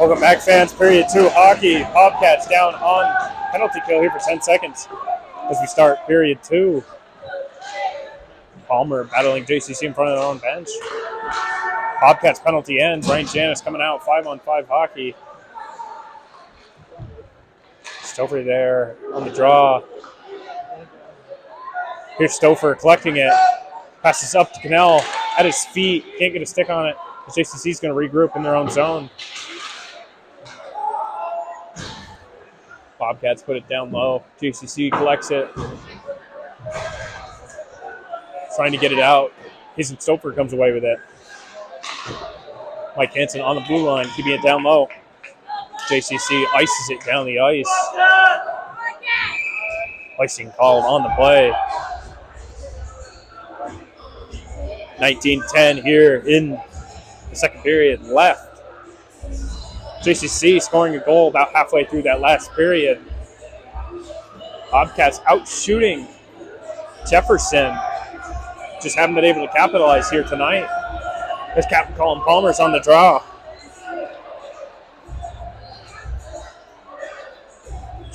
Welcome back, fans. Period 2 hockey. Bobcats down on penalty kill here for 10 seconds as we start period 2. Palmer battling JCC in front of their own bench. Bobcats penalty ends. Ryan Janis coming out 5-on-5 hockey. Stouffer there on the draw. Here's Stouffer collecting it. Passes up to Cannell at his feet. Can't get a stick on it. JCC is going to regroup in their own zone. Bobcats put it down low. JCC collects it. Trying to get it out. Hazen Stouffer comes away with it. Mike Hansen on the blue line, keeping it down low. JCC ices it down the ice. Icing called on the play. 19-10 here in the second period left. JCC scoring a goal about halfway through that last period. Bobcats out shooting Jefferson. Just haven't been able to capitalize here tonight. As Captain Colin Palmer's on the draw.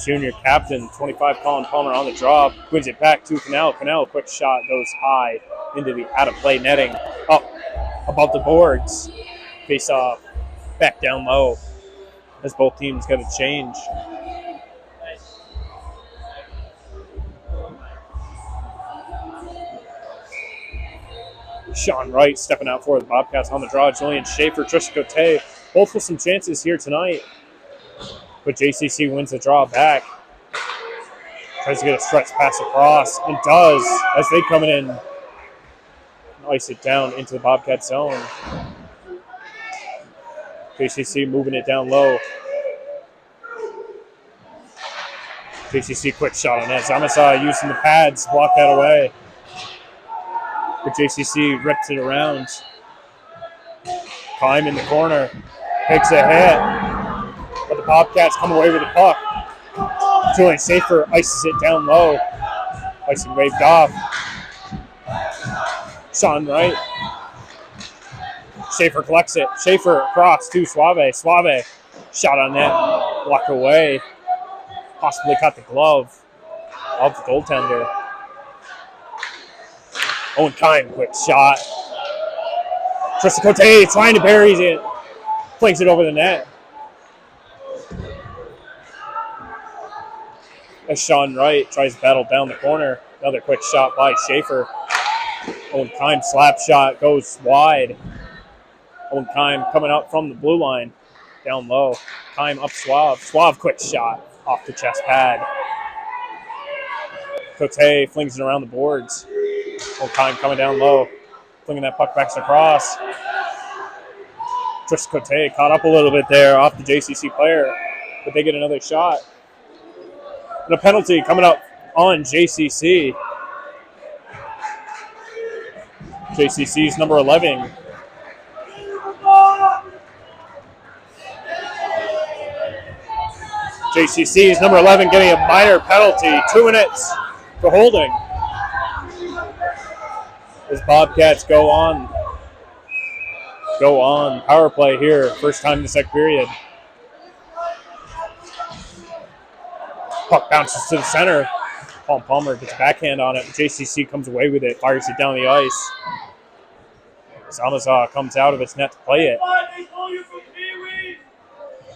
Junior captain, 25, Colin Palmer on the draw. Wins it back to Cannell. Cannell, quick shot, goes high into the out-of-play netting. Up above the boards. Face off. Back down low. As both teams get a change. Sean Wright stepping out for the Bobcats on the draw. Julian Schaefer, Trisha Cote, both with some chances here tonight. But JCC wins the draw back. Tries to get a stretch pass across, and does as they come in and ice it down into the Bobcat zone. JCC moving it down low. JCC quick shot on net. Zamasa using the pads, block that away. But JCC rips it around. Climb in the corner. Takes a hit. But the Bobcats come away with the puck. Julian Schaefer ices it down low. Icing waved off. Sean Wright. Schaefer collects it. Schaefer across to Suave. Suave. Shot on net. Block away. Possibly cut the glove of the goaltender. Owen Kine, quick shot. Tristan Cote trying to bury it. Flings it over the net. As Sean Wright tries to battle down the corner. Another quick shot by Schaefer. Owen Kine slap shot goes wide. Owen Kine coming up from the blue line. Down low. Kine up Suave. Suave quick shot off the chest pad. Cote flings it around the boards. Owen Kine coming down low. Flinging that puck back across. Tristan Cote caught up a little bit there off the JCC player. But they get another shot. And a penalty coming up on JCC. JCC's number 11. JCC's number 11 getting a minor penalty. 2 minutes for holding. As Bobcats go on power play here. First time in the second period. Puck bounces to the center. Paul Palmer gets a backhand on it. JCC comes away with it, fires it down the ice. Zamaza comes out of its net to play it.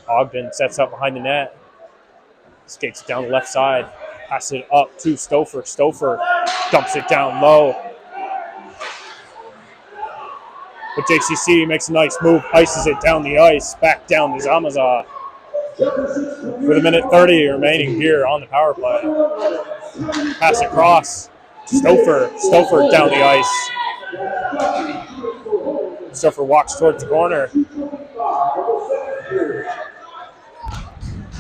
Ogden sets up behind the net. Skates it down the left side. Passes it up to Stouffer. Stouffer dumps it down low. But JCC makes a nice move, ices it down the ice, back down to Zamaza. With 1:30 remaining here on the power play. Pass across. Stouffer. Stouffer down the ice. Stouffer walks towards the corner.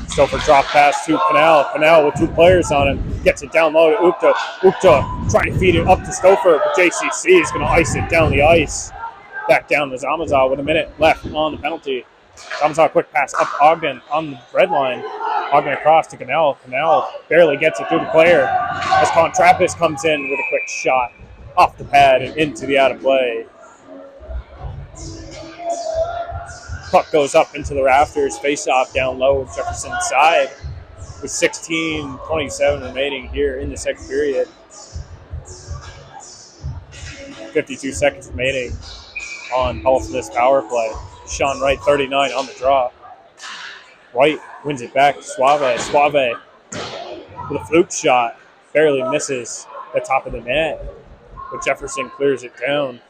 Stouffer drop pass to Cannell. Cannell with 2 players on him. Gets it down low to Ukta. Ukta trying to feed it up to Stouffer, but JCC is going to ice it down the ice. Back down to Zamaza with 1 minute left on the penalty. Zamaza quick pass up Ogden on the red line. Ogden across to Cannell. Cannell barely gets it through the player as Colin Trappist comes in with a quick shot off the pad and into the out of play. Puck goes up into the rafters, face-off down low, Jefferson side with 16:27 remaining here in the second period. 52 seconds remaining on Paul Smith's power play. Sean Wright, 39 on the draw. Wright wins it back to Suave. Suave with a fluke shot. Barely misses the top of the net, but Jefferson clears it down.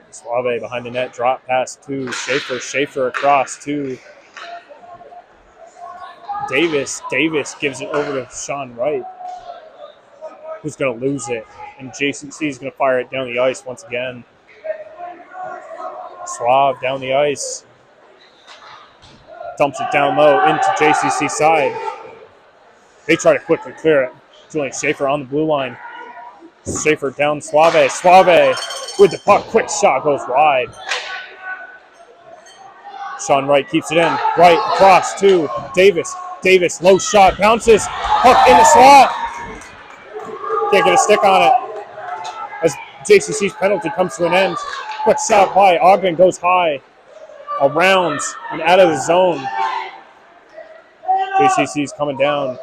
Suave behind the net, drop pass to Schaefer. Schaefer across to Davis. Davis gives it over to Sean Wright, who's going to lose it. And JCC is going to fire it down the ice once again. Suave down the ice. Dumps it down low into JCC side. They try to quickly clear it. Julian Schaefer on the blue line. Schaefer down Suave. Suave with the puck. Quick shot goes wide. Sean Wright keeps it in. Wright across to Davis. Davis, low shot, bounces. Puck in the slot. Can't get a stick on it. As JCC's penalty comes to an end. Quick shot by Ogden goes high. Around and out of the zone. JCC's coming down.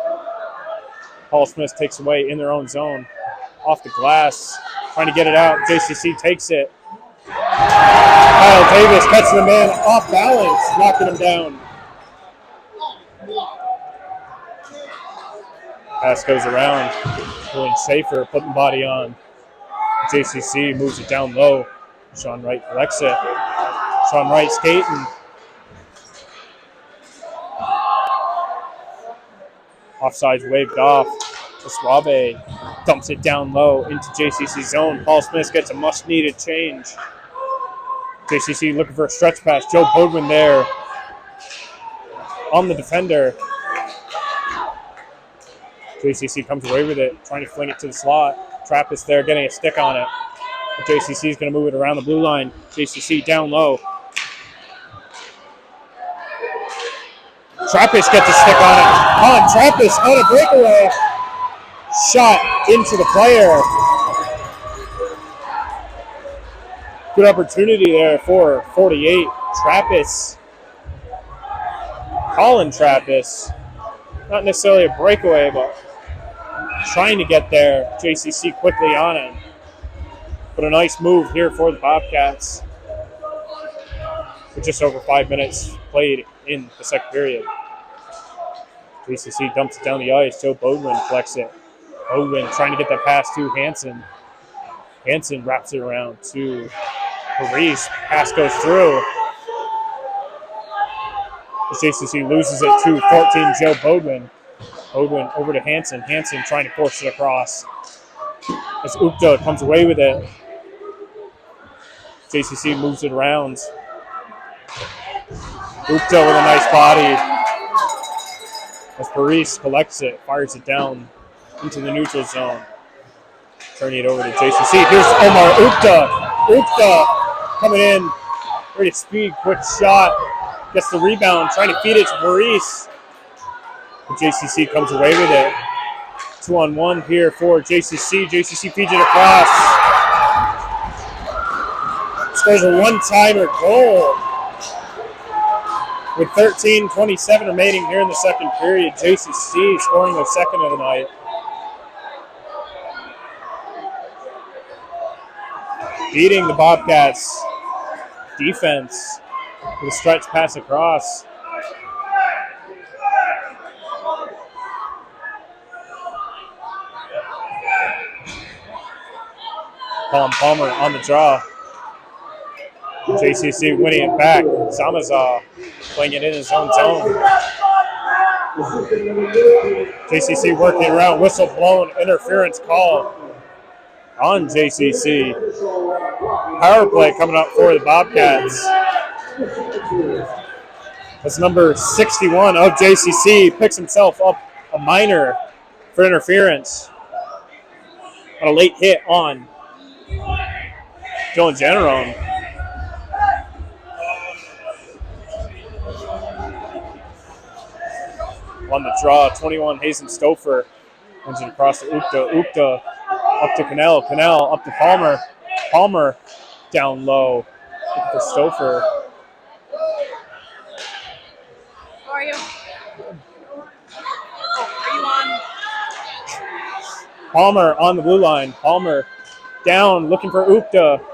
Paul Smith takes away in their own zone. Off the glass. Trying to get it out. JCC takes it. Kyle Davis catching the man off balance. Knocking him down. Pass goes around. Julian Schaefer putting body on. JCC moves it down low. Sean Wright collects it. Sean Wright skating. Offsides waved off. Suave dumps it down low into JCC zone. Paul Smith gets a much-needed change. JCC looking for a stretch pass. Joe Bodwin there on the defender. JCC comes away with it, trying to fling it to the slot. Trappist there getting a stick on it. But JCC is going to move it around the blue line. JCC down low. Trappist gets a stick on it. Trappist on a breakaway. Shot into the player. Good opportunity there for 48. Trappist. Colin Trappist. Not necessarily a breakaway, but trying to get there. JCC quickly on it. But a nice move here for the Bobcats. With just over 5 minutes played in the second period. JCC dumps it down the ice. Joe Bodwin collects it. Bodwin trying to get that pass to Hansen. Hansen wraps it around to Paris. Pass goes through. JCC loses it to 14, Joe Bodwin. Bodwin over to Hansen. Hansen trying to force it across. As Ukta comes away with it. JCC moves it around. Ukta with a nice body. As Paris collects it, fires it down into the neutral zone. Turning it over to JCC. Here's Omar Ukta. Ukta coming in. Ready to speed, quick shot. Gets the rebound, trying to feed it to Paris. But JCC comes away with it. 2-on-1 here for JCC. JCC feeds it across. Scores a one-timer goal. With 13:27 remaining here in the second period, JCC scoring their second of the night. Beating the Bobcats defense with a stretch pass across. Colin Palmer on the draw. JCC winning it back. Zamaza playing it in his own zone. JCC working around, whistle blown, interference call on JCC. Power play coming up for the Bobcats. That's number 61 of JCC. Picks himself up a minor for interference on a late hit on Dylan Generone. On the draw, 21, Hazen Stouffer runs it across to Ukta. Ukta up to Cannell. Cannell up to Palmer. Palmer down low. for Stouffer. How are you? Oh, are you on? Palmer on the blue line. Palmer down, looking for Ukta.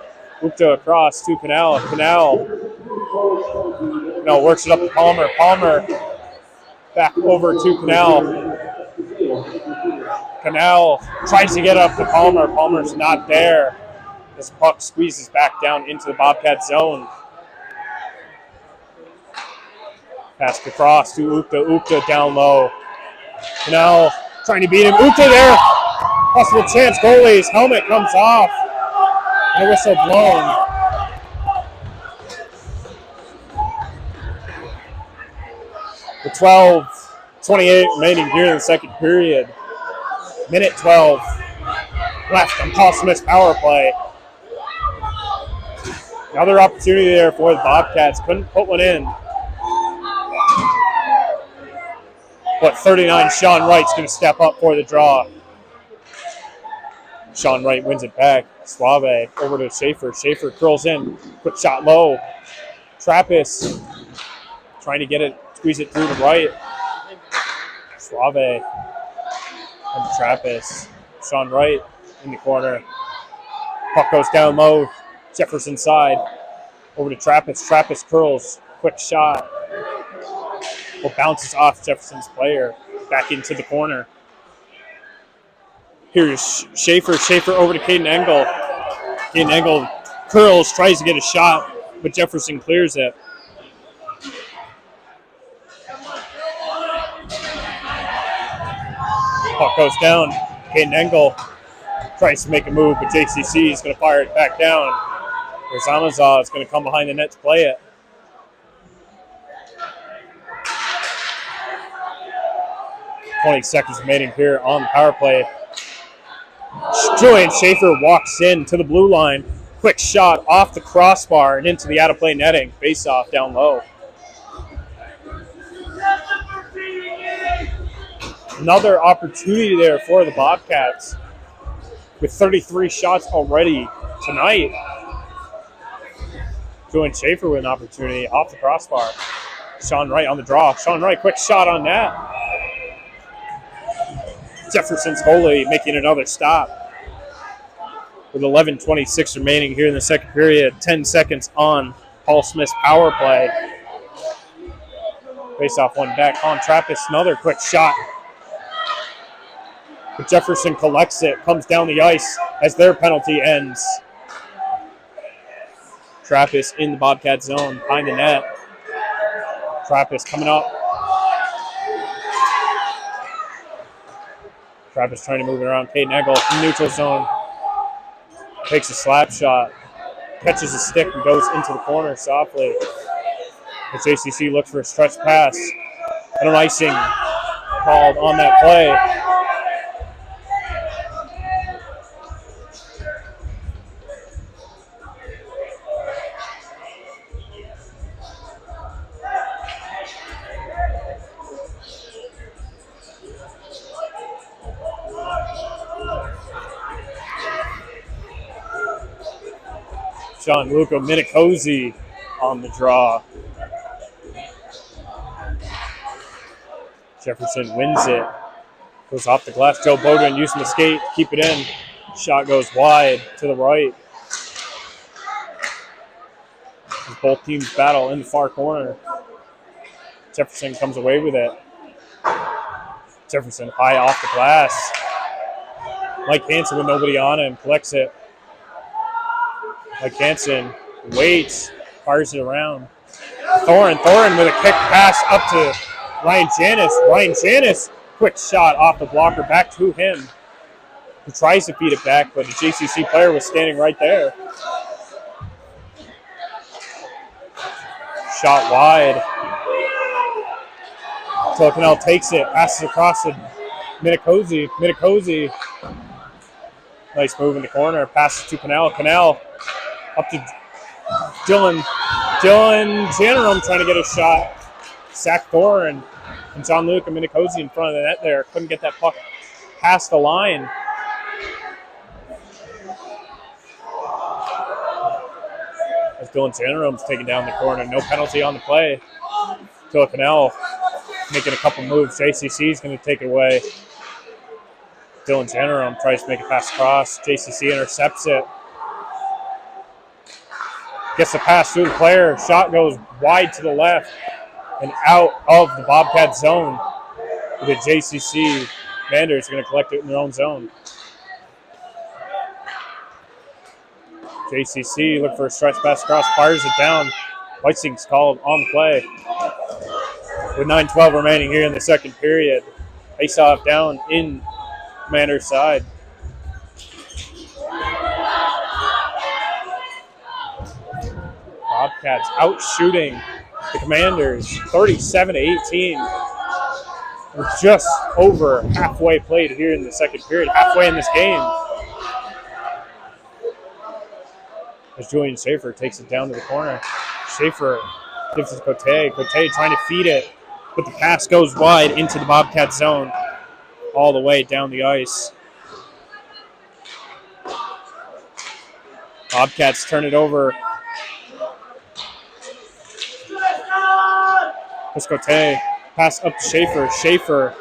Ukta across to Canal. Canal. No, works it up to Palmer. Palmer back over to Canal. Canal tries to get up to Palmer. Palmer's not there. This puck squeezes back down into the Bobcat zone. Passed across to Ukta. Ukta down low. Canal trying to beat him. Ukta there. Possible chance. Goalie's helmet comes off. And a whistle blown. The 12:28 remaining here in the second period. Minute 12 left on Paul Smith's power play. Another opportunity there for the Bobcats. Couldn't put one in. But 39, Sean Wright's going to step up for the draw. Sean Wright wins it back. Suave over to Schaefer. Schaefer curls in. Quick shot low. Trappist trying to get it, squeeze it through to Wright. Suave and Trappist. Sean Wright in the corner. Puck goes down low. Jefferson side. Over to Trappist. Trappist curls. Quick shot. Well, bounces off Jefferson's player. Back into the corner. Here's Schaefer. Schaefer over to Caden Engel. Caden Engel curls, tries to get a shot, but Jefferson clears it. Puck goes down. Caden Engel tries to make a move, but JCC is going to fire it back down. Zamaza is going to come behind the net to play it. .20 seconds remaining here on the power play. Julian Schaefer walks in to the blue line. Quick shot off the crossbar and into the out-of-play netting. Face-off down low. Another opportunity there for the Bobcats with 33 shots already tonight. Julian Schaefer with an opportunity off the crossbar. Sean Wright on the draw. Sean Wright, quick shot on net. Jefferson's goalie making another stop. With 11:26 remaining here in the second period. 10 seconds on Paul Smith's power play. Face-off one back on Trappist. Another quick shot. But Jefferson collects it. Comes down the ice as their penalty ends. Trappist in the Bobcat zone. Behind the net. Trappist coming up. Trappist trying to move it around. Caden Engel in neutral zone. Takes a slap shot. Catches a stick and goes into the corner softly. The JCC looks for a stretch pass. And an icing called on that play. Gianluca Minicozy on the draw. Jefferson wins it. Goes off the glass. Joe Bowden using the skate to keep it in. Shot goes wide to the right. As both teams battle in the far corner. Jefferson comes away with it. Jefferson high off the glass. Mike Hansen with nobody on him. Collects it. Mike Hansen waits, fires it around. Thorin with a kick pass up to Ryan Janis. Ryan Janis, quick shot off the blocker back to him. He tries to feed it back, but the JCC player was standing right there. Shot wide. Canal takes it, passes across to Minicozy. Minicozy, nice move in the corner, passes to Canal. Canal up to Dylan Jannerum trying to get a shot. Zach Thorin and Gianluca Minicozy in front of the net there. Couldn't get that puck past the line. As Dylan Jannerum's taken down the corner. No penalty on the play. Canal making a couple moves. JCC is going to take it away. Dylan Jannerum tries to make a pass across. JCC intercepts it. Gets the pass through the player. Shot goes wide to the left and out of the Bobcat zone. The JCC Commanders are going to collect it in their own zone. JCC look for a stretch pass across, fires it down. Whitesing's called on the play. With 9:12 remaining here in the second period. Face-off down in Commander's side. Bobcats out shooting the Commanders 37-18. We're just over halfway played here in the second period, halfway in this game. As Julian Schaefer takes it down to the corner. Schaefer gives it to Cote. Cote trying to feed it, but the pass goes wide into the Bobcat zone all the way down the ice. Bobcats turn it over. Here's Cote. Pass up to Schaefer. Schaefer.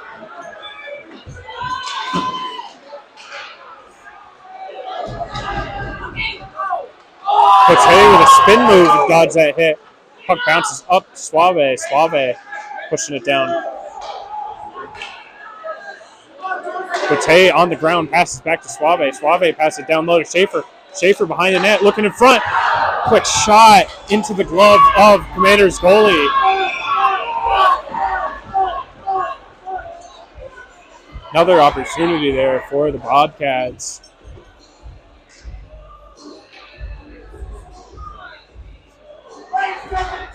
Cote with a spin move to dodge that hit. Puck bounces up to Suave. Suave pushing it down. Cote on the ground passes back to Suave. Suave passes it down low to Schaefer. Schaefer behind the net looking in front. Quick shot into the glove of Commander's goalie. Another opportunity there for the Bobcats.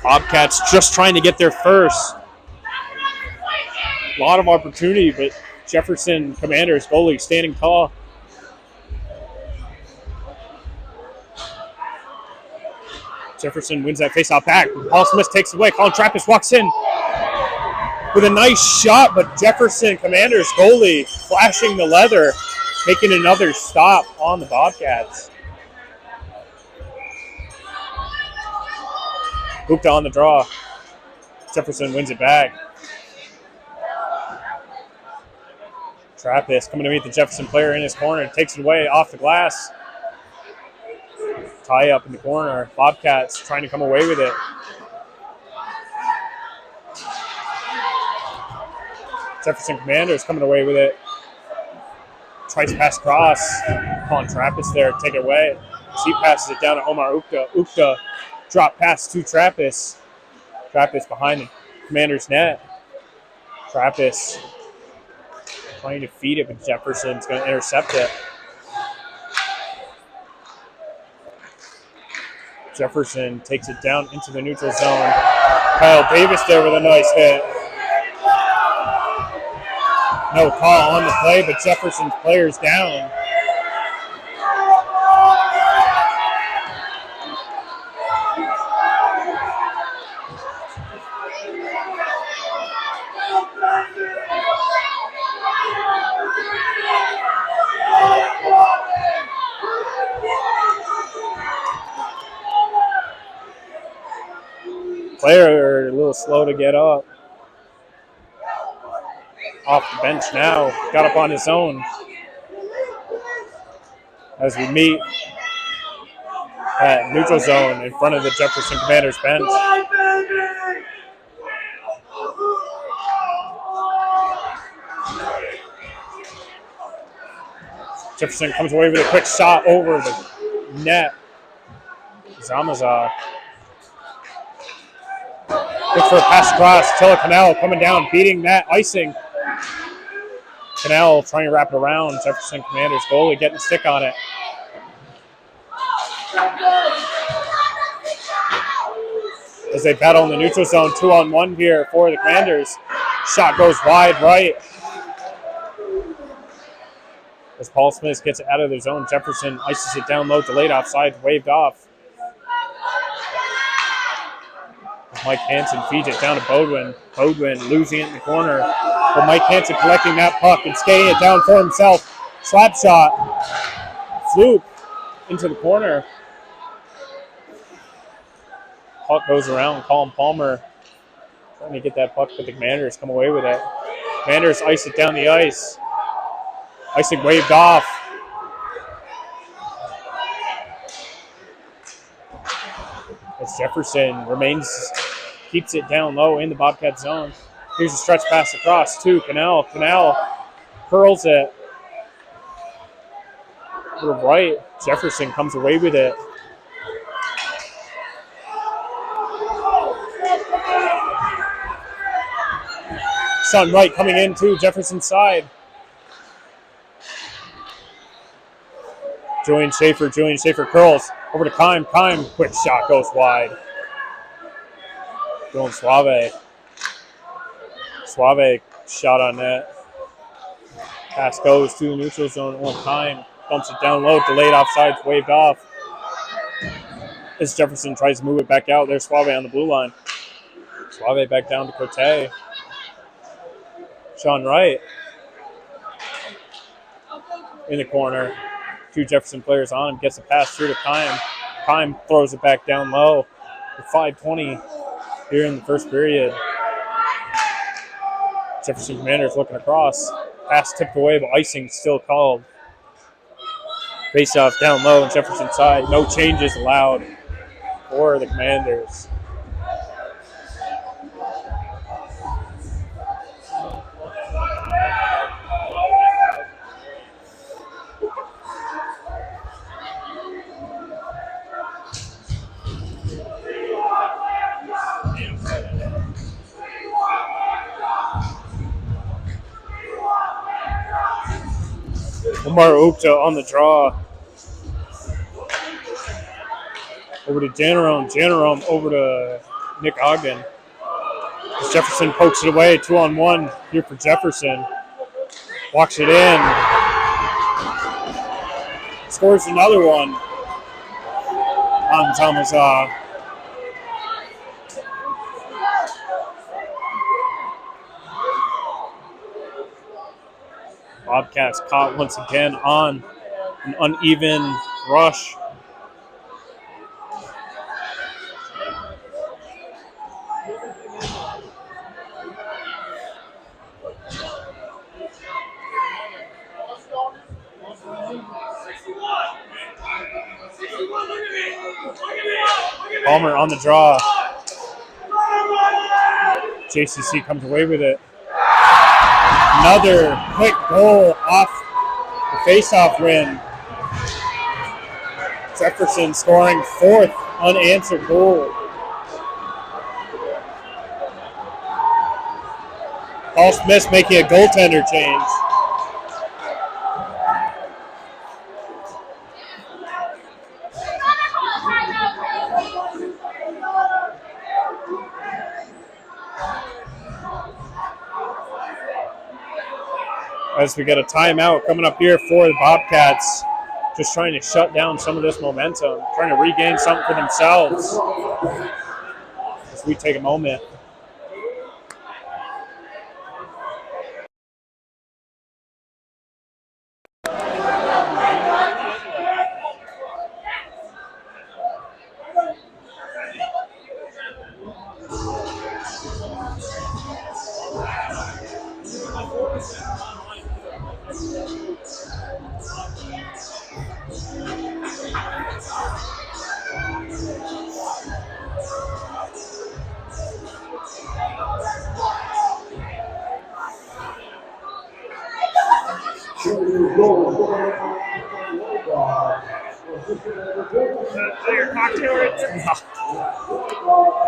Bobcats just trying to get their first. A lot of opportunity, but Jefferson Commanders goalie standing tall. Jefferson wins that faceoff back. Paul Smith takes it away. Colin Trappist walks in with a nice shot, but Jefferson Commanders goalie flashing the leather, making another stop on the Bobcats. Hooped on the draw. Jefferson wins it back. Trappist coming to meet the Jefferson player in his corner. Takes it away off the glass. Tie up in the corner. Bobcats trying to come away with it. Jefferson Commanders coming away with it. Tries to pass across. Colin Trappist there. Take it away. He passes it down to Omar Ukta. Ukta drop pass to Trappist. Trappist behind the Commander's net. Trappist trying to feed it, but Jefferson's going to intercept it. Jefferson takes it down into the neutral zone. Kyle Davis there with a nice hit. No call on the play, but Jefferson's player's down. Player a little slow to get up. Off the bench now. Got up on his own. As we meet at neutral zone in front of the Jefferson Commanders bench. Jefferson comes away with a quick shot over the net. Zamazar. Looks for a pass across. Tilla Canal coming down, beating that icing. Canal trying to wrap it around. Jefferson Commanders goalie getting a stick on it. As they battle in the neutral zone, 2-on-1 here for the Commanders. Shot goes wide right. As Paul Smith gets it out of their zone, Jefferson ices it down low, delayed offside, waved off. Mike Hansen feeds it down to Bodwin. Bodwin losing it in the corner. But Mike Hansen collecting that puck and skating it down for himself. Slap shot. Fluke into the corner. Puck goes around. Colin Palmer trying to get that puck, but the Commanders come away with it. Commanders ice it down the ice. Icing waved off. As Jefferson keeps it down low in the Bobcat zone. Here's a stretch pass across to Cannell. Cannell curls it to the right. Jefferson comes away with it. Sean Wright coming in to Jefferson's side. Julian Schaefer curls over to Kime. Kime, quick shot goes wide. Dylan Suave. Suave shot on net. Pass goes to the neutral zone. One time. Bumps it down low. Delayed offside. Waved off. As Jefferson tries to move it back out. There's Suave on the blue line. Suave back down to Cote. Sean Wright in the corner. Two Jefferson players on him. Gets a pass through to Kime. Kime throws it back down low. With 5:20 here in the first period. Jefferson Commanders looking across. Pass tipped away, but icing still called. Face off down low on Jefferson's side. No changes allowed for the Commanders. Omar Upta on the draw. Over to Janarone. Janarone over to Nick Ogden. As Jefferson pokes it away. 2-on-1 here for Jefferson. Walks it in. Scores another one on Tamazaw. Bobcats caught once again on an uneven rush. Palmer on the draw. JCC comes away with it. Another quick goal off the face-off win. Jefferson scoring fourth unanswered goal. Paul Smith making a goaltender change. As we get a timeout coming up here for the Bobcats, just trying to shut down some of this momentum, trying to regain something for themselves. As we take a moment. Your cocktail or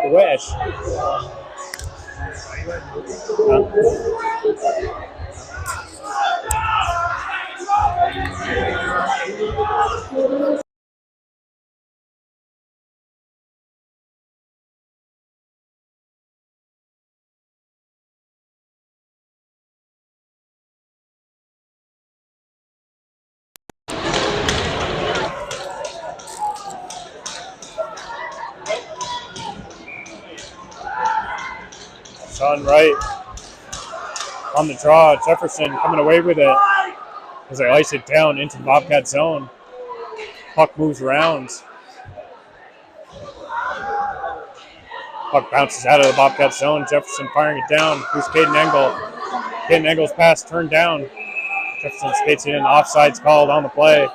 The wish. Sean Wright on the draw. Jefferson coming away with it as they ice it down into the Bobcat zone. Puck moves around. Puck bounces out of the Bobcats zone. Jefferson firing it down. Who's Caden Engel? Caden Engel's pass turned down. Jefferson skates it in. Offside's called on the play.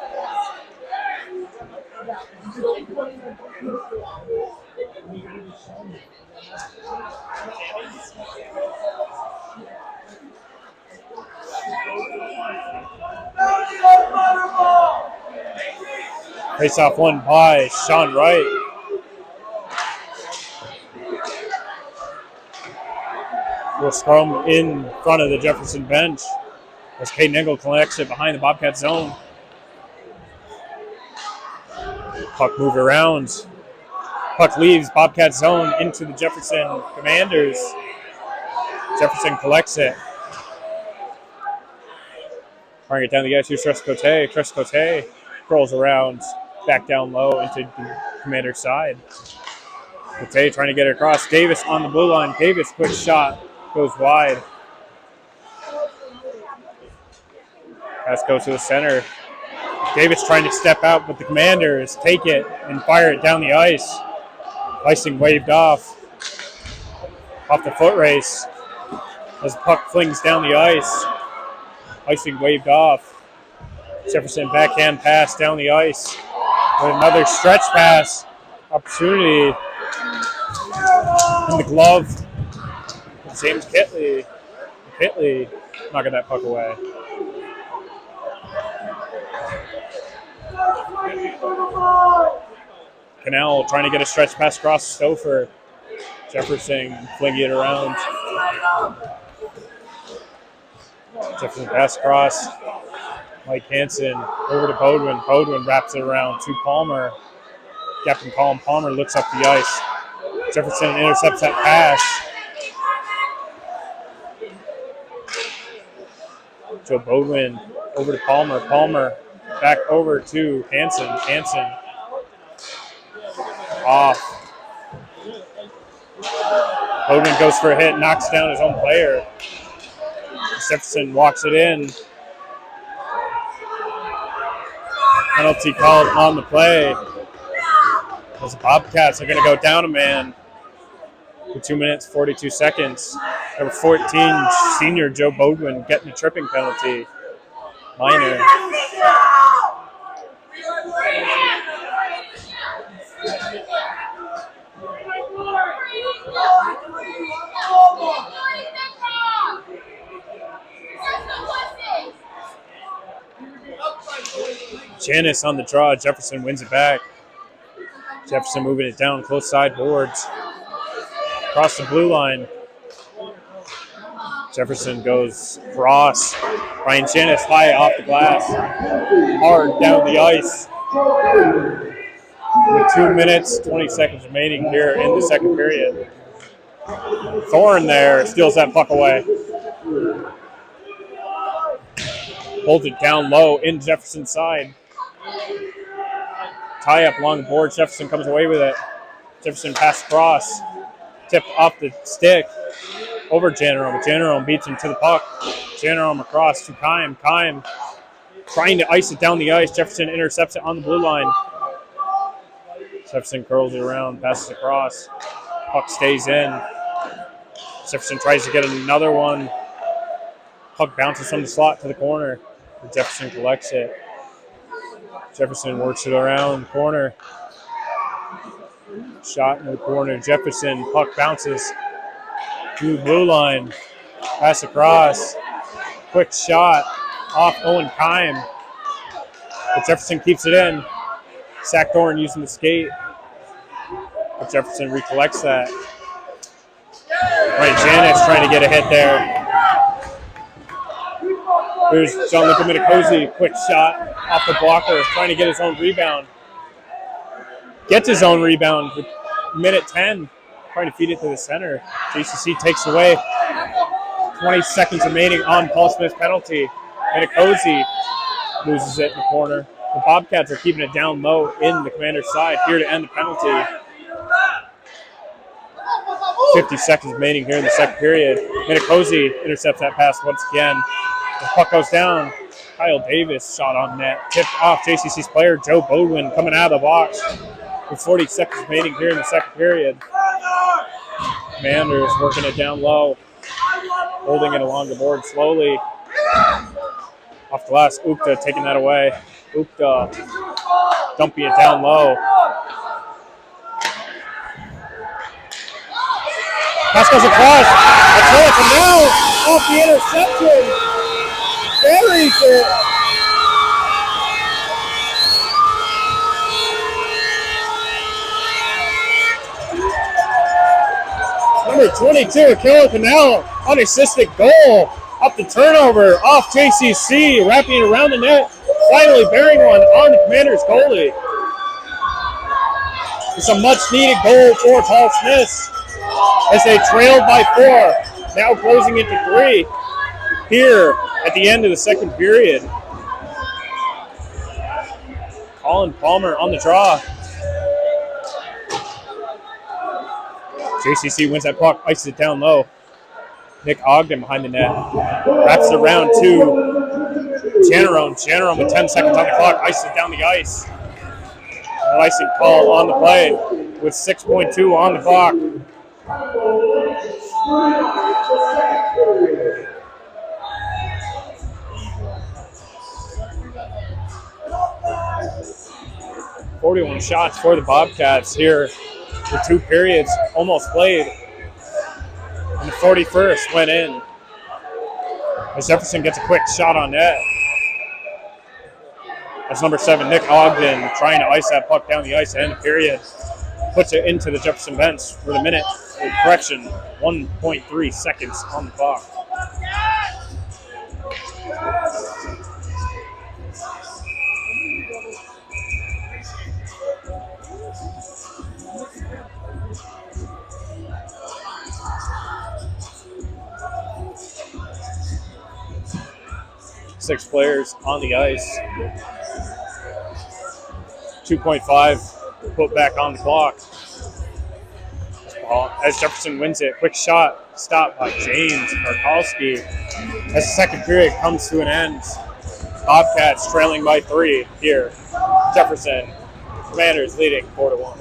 Face-off won by Sean Wright. Will scrum in front of the Jefferson bench as Caden Engel collects it behind the Bobcat zone. Puck move around. Puck leaves Bobcat zone into the Jefferson Commanders. Jefferson collects it. Firing it down the ice. Here's Trescote. Trescote curls around, back down low into the Commander's side. Cote trying to get it across. Davis on the blue line. Davis, quick shot, goes wide. Pass goes to the center. Davis trying to step out, but the Commanders take it and fire it down the ice. Icing waved off the foot race as the puck flings down the ice. Icing waved off. Jefferson backhand pass down the ice with another stretch pass opportunity in the glove. James Kitley. Kitley knocking that puck away. Cannell trying to get a stretch pass across Stouffer. Jefferson flinging it around. Jefferson pass across. Mike Hansen over to Bodwin. Bodwin wraps it around to Palmer. Captain Colin Palmer looks up the ice. Jefferson intercepts that pass. Joe Bodwin over to Palmer. Palmer back over to Hansen. Hansen off. Bodwin goes for a hit, knocks down his own player. Jefferson walks it in. Penalty called on the play. As the Bobcats are going to go down a man for 2 minutes, 42 seconds. Number 14, senior Joe Bodwin getting a tripping penalty. Minor. Janice on the draw. Jefferson wins it back. Jefferson moving it down close side boards. Across the blue line. Jefferson goes cross. Ryan Janice high off the glass. Hard down the ice. With 2 minutes, 20 seconds remaining here in the second period. Thorne there steals that puck away. Holds it down low in Jefferson's side. Tie up along the board. Jefferson comes away with it. Jefferson pass across. Tipped off the stick. Over Jannerom. Jannerom beats him to the puck. Jannerom across to Kime. Kime trying to ice it down the ice. Jefferson intercepts it on the blue line. Jefferson curls it around, passes across. Puck stays in. Jefferson tries to get another one. Puck bounces from the slot to the corner. Jefferson collects it. Jefferson works it around corner. Shot in the corner. Jefferson, puck bounces to the blue line. Pass across. Quick shot off Owen Kime. But Jefferson keeps it in. Zach Thorne using the skate. But Jefferson recollects that. Right, Janice trying to get a hit there. Here's Gianluca Minicosi, quick shot off the blocker, trying to get his own rebound. Gets his own rebound with minute 10, trying to feed it to the center. JCC takes away. 20 seconds remaining on Paul Smith's penalty. Minicosi loses it in the corner. The Bobcats are keeping it down low in the Commander's side here to end the penalty. 50 seconds remaining here in the second period. Minicosi intercepts that pass once again. The puck goes down. Kyle Davis shot on net. Tipped off JCC's player, Joe Bodwin, coming out of the box with 40 seconds remaining here in the second period. Commanders working it down low, holding it along the board slowly. Off the glass, Ukta taking that away. Ukta dumping it down low. Pass goes across. Attila Canal off the interception. Buries it. Number 22, Attila Canal, unassisted goal. Up the turnover off JCC, wrapping it around the net. Finally bearing one on the Commanders goalie. It's a much-needed goal for Paul Smith as they trailed by 4, now closing it to 3 here at the end of the second period. Colin Palmer on the draw. JCC wins that puck, ices it down low. Nick Ogden behind the net. Wraps it around to Janarone. Janarone with 10 seconds on the clock, ices it down the ice. An icing call on the play with 6.2 on the clock. .41 shots for the Bobcats here. The 2 periods almost played. And the 41st went in. As Jefferson gets a quick shot on net. That's number 7, Nick Ogden, trying to ice that puck down the ice at end of period. Puts it into the Jefferson bench for the minute. Correction, 1.3 seconds on the clock. Six players on the ice. 2.5 put back on the clock. As Jefferson wins it, quick shot, stopped by James Karkowski. As the second period comes to an end, Bobcats trailing by 3 here. Jefferson, Commanders leading 4-1.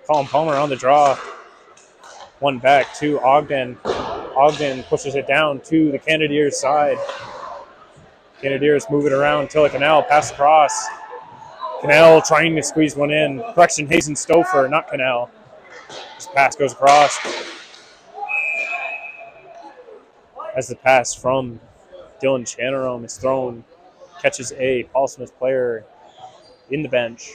Colin Palmer on the draw. One back to Ogden. Ogden pushes it down to the Canadiers side. Canadiers move it around till Canal, pass across. Canal trying to squeeze one in. Correction, Hazen Stouffer, not Canal. This pass goes across. As the pass from Dylan Channerome is thrown, catches a Paul Smith player in the bench.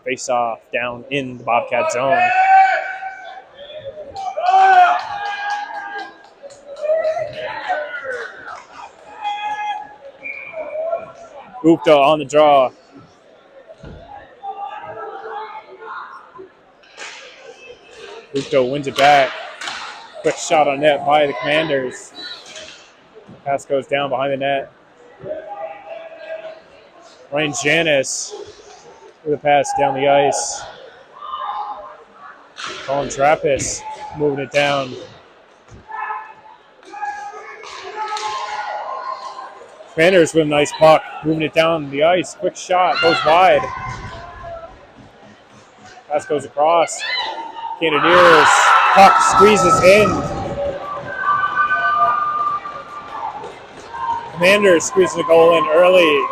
Face off down in the Bobcat zone. Gupta on the draw. Gupta wins it back. Quick shot on net by the Commanders. Pass goes down behind the net. Ryan Janis with a pass down the ice. Colin Trappist moving it down. Commanders with a nice puck, moving it down the ice. Quick shot, goes wide. Pass goes across. Canadiers, puck squeezes in. Commanders squeezing the goal in early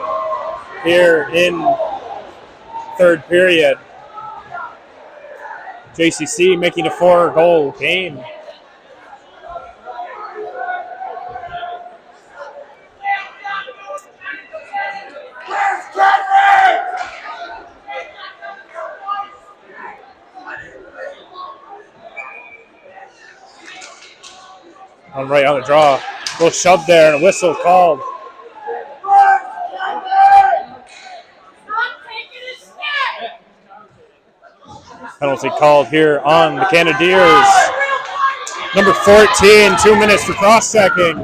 here in third period. JCC making a 4-goal game. I'm right on the draw. Little shove there and a whistle called. Penalty called here on the Canadiers. Number 14, 2 minutes for cross-checking.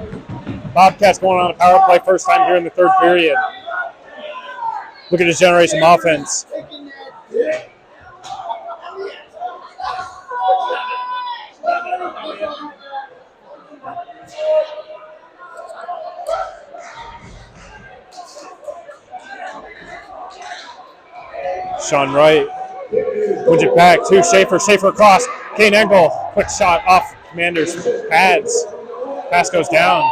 Bobcats going on a power play first time here in the third period. Looking to generate some offense. Sean Wright wins it back to Schaefer. Schaefer across. Kane Engel. Quick shot off Commanders' pads. Pass goes down.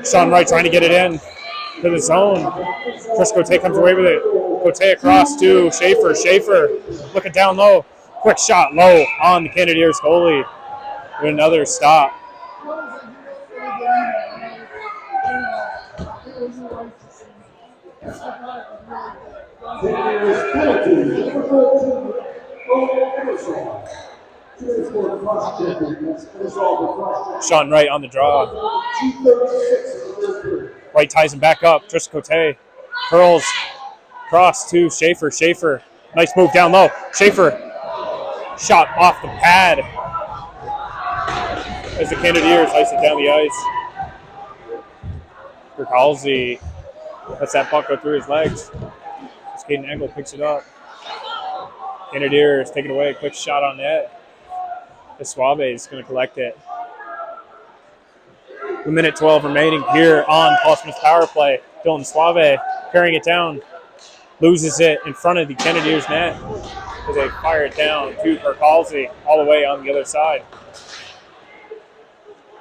Sean Wright trying to get it in to the zone. Chris Cote comes away with it. Cote across to Schaefer. Schaefer looking down low. Quick shot low on the Canadiers goalie. With another stop. Sean Wright on the draw. Wright ties him back up. Trish Cote curls cross to Schaefer. Schaefer, nice move down low. Schaefer, shot off the pad as the Canadiers ice it down the ice. Kirk Halsey lets that puck go through his legs. Caden Engel picks it up. Canadiers take it away. Quick shot on net. The Suave is going to collect it. 1 minute 12 remaining here on Paul Smith's power play. Dylan Suave carrying it down. Loses it in front of the Canadiers net as they fire it down to Kirk Halsey all the way on the other side.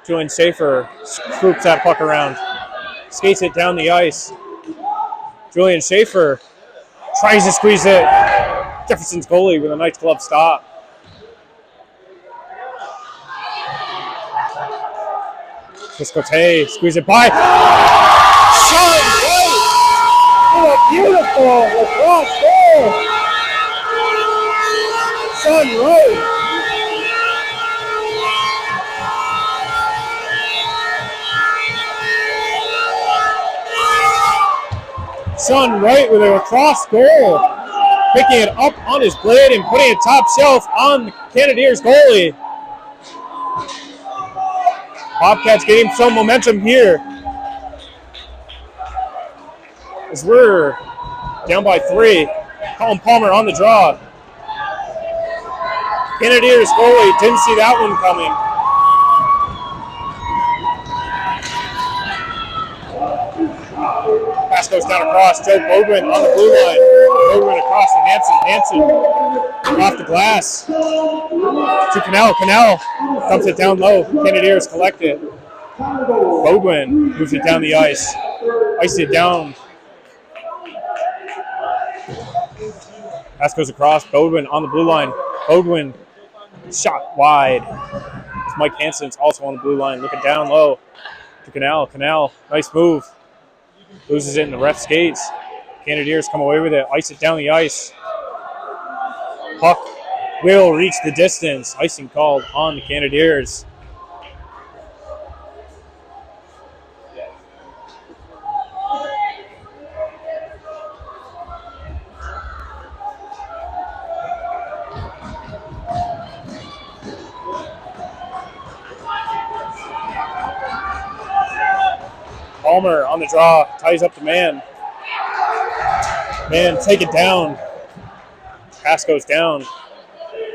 Julian Schaefer scoops that puck around. Skates it down the ice. Julian Schaefer tries to squeeze it. Jefferson's goalie with a nice glove stop. Piscote squeeze it by. Sean Wright! What a beautiful lacrosse goal! Sean Wright! Sean Wright with a lacrosse goal, picking it up on his blade and putting it top shelf on the Canadiers goalie. Bobcats getting some momentum here as we're down by 3. Colin Palmer on the draw. Canadiers goalie didn't see that one coming. Pass goes down across. Joe Bogren on the blue line. Bogren across to Hansen. Hansen off the glass to Cannell. Cannell dumps it down low. Canadiers collect it. Bogren moves it down the ice. Ice it down. Pass goes across. Bogren on the blue line. Bogren shot wide. Mike Hansen's also on the blue line, looking down low to Cannell. Cannell, nice move. Loses it in the ref skates. Canadiers come away with it. Ice it down the ice. Puck will reach the distance. Icing called on the Canadiers. Palmer on the draw, ties up the man. Man, take it down. Pass goes down.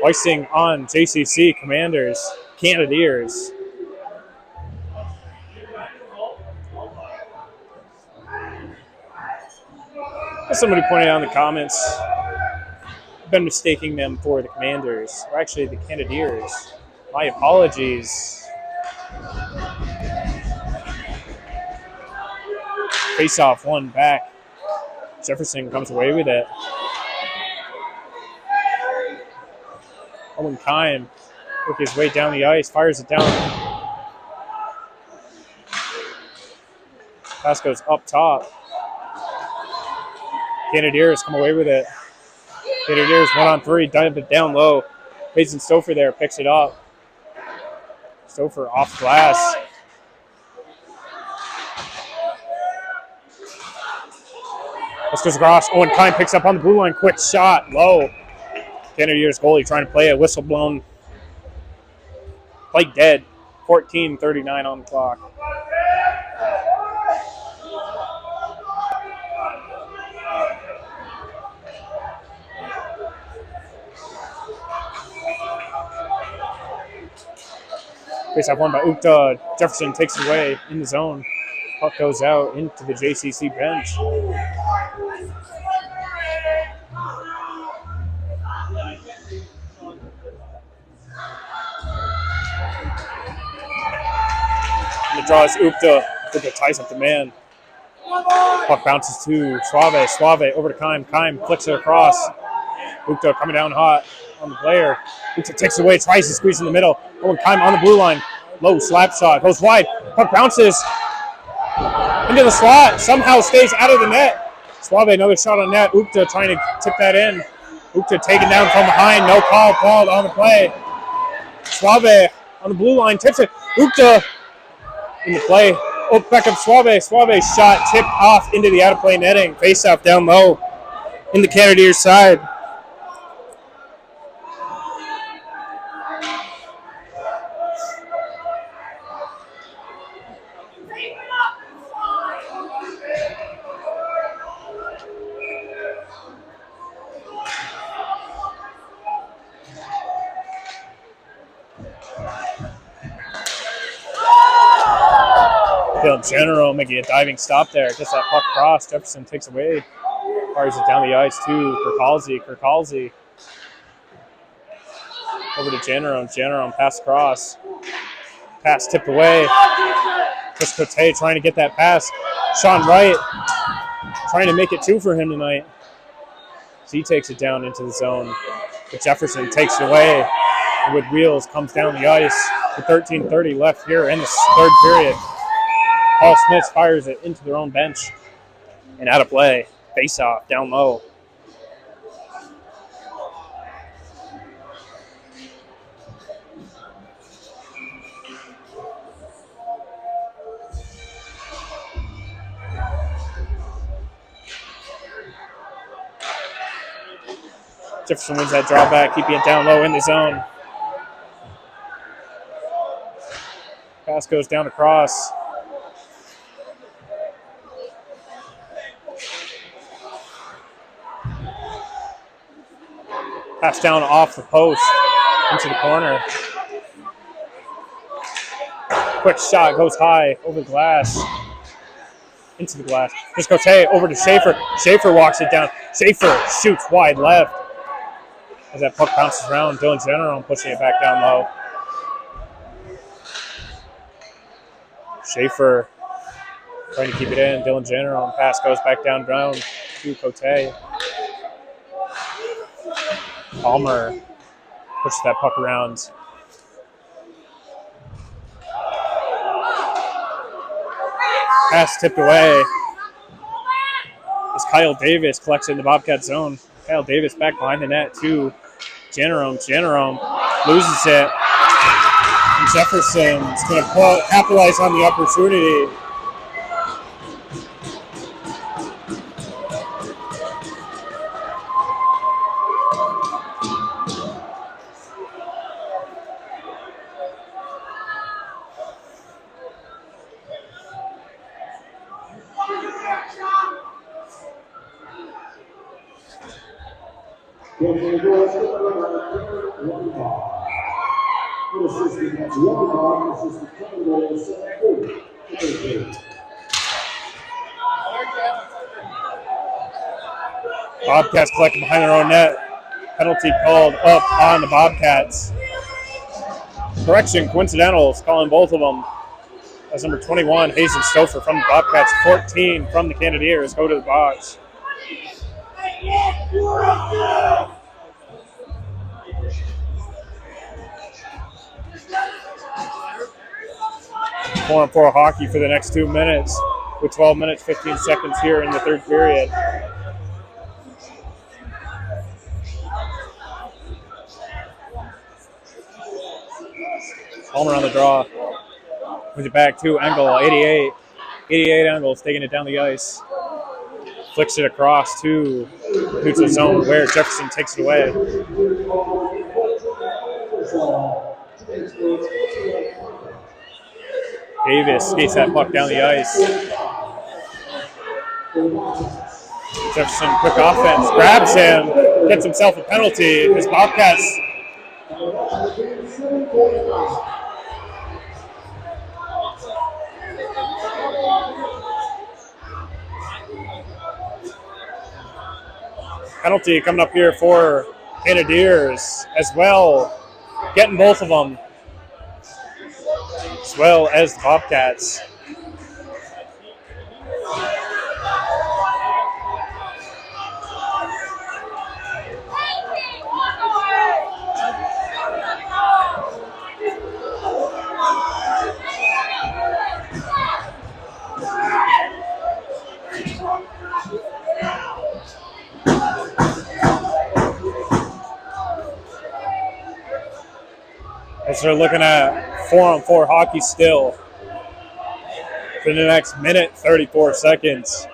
Icing on JCC Commanders, Canadiers. As somebody pointed out in the comments, I've been mistaking them for the Commanders, or actually the Canadiers. My apologies. Face-off, one back. Jefferson comes away with it. Owen Kime work his way down the ice, fires it down. Pass goes up top. Canadiers come away with it. Canadiers 1-on-3, dive it down low. Mason Stouffer there picks it up. Stouffer off glass. This goes across. Owen Kime picks up on the blue line. Quick shot. Low. Canadiers goalie trying to play it. Whistle blown. Play dead. 14:39 on the clock. Face-off won by Ukta. Jefferson takes it away in the zone. Puck goes out into the JCC bench. And the draw is Ukta. Ukta ties up the man. Puck bounces to Suave. Suave over to Kime. Kime flicks it across. Ukta coming down hot on the player. Ukta takes it away, tries to squeeze in the middle. Owen Kime on the blue line. Low slap shot. Goes wide. Puck bounces into the slot. Somehow stays out of the net. Suave, another shot on net. Ukta trying to tip that in. Ukta taken down from behind. No call called on the play. Suave on the blue line. Tips it. Ukta in the play. Oh, back up Suave. Suave shot tipped off into the out-of-play netting. Face-off down low in the Canadiers side. General making a diving stop there. Gets that puck cross. Jefferson takes away. Fires it down the ice to Kurkalzi. Kurkalzi over to General. General pass across. Pass tipped away. Chris Cote trying to get that pass. Sean Wright trying to make it two for him tonight. So he takes it down into the zone. But Jefferson takes it away. And with wheels comes down the ice. With 13:30 left here in the third period. Paul Smith fires it into their own bench and out of play. Face-off down low. Jefferson wins that drawback, keeping it down low in the zone. Pass goes down across. Pass down off the post into the corner. Quick shot goes high over the glass. into the glass. Just Cote over to Schaefer. Schaefer walks it down. Schaefer shoots wide left. As that puck bounces around, Dylan General pushing it back down low. Schaefer trying to keep it in. Dylan General, and pass goes back down to Cote. Palmer pushes that puck around. Pass tipped away. As Kyle Davis collects it in the Bobcat zone. Kyle Davis back behind the net to Generome. Generome loses it. And Jefferson's going to capitalize on the opportunity. Bobcats collecting behind their own net. Penalty called up on the Bobcats. Correction, Coincidental is calling both of them. That's number 21, Hazen Stouffer from the Bobcats. 14 from the Canadiers go to the box. Four on four hockey for the next 2 minutes, with 12 minutes, 15 seconds here in the third period. Palmer on the draw. Brings it back to Engel, 88. 88 Engel's taking it down the ice. Flicks it across to neutral zone where Jefferson takes it away. Davis skates that puck down the ice. Jefferson, quick offense, grabs him, gets himself a penalty. His Bobcats penalty coming up here for Canadiers as well, getting both of them, as well as the Bobcats. As they're looking at 4-on-4 hockey still for the next minute, 34 seconds.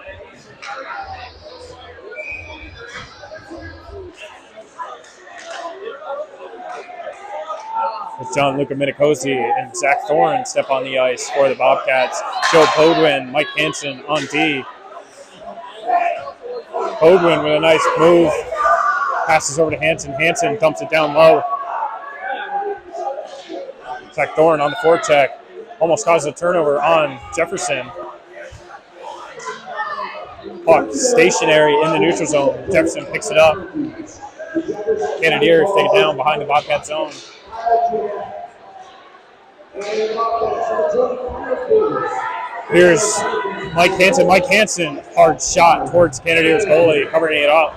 As John-Luca Minicosi and Zach Thorne step on the ice for the Bobcats. Joe Bodwin, Mike Hansen on D. Bodwin with a nice move. Passes over to Hansen. Hansen dumps it down low. Zach Thorne on the forecheck. Almost causes a turnover on Jefferson. Puck stationary in the neutral zone. Jefferson picks it up. Canadiers take it down behind the Bobcat zone. Here's Mike Hansen. Mike Hansen, hard shot towards Canadiers goalie, covering it up.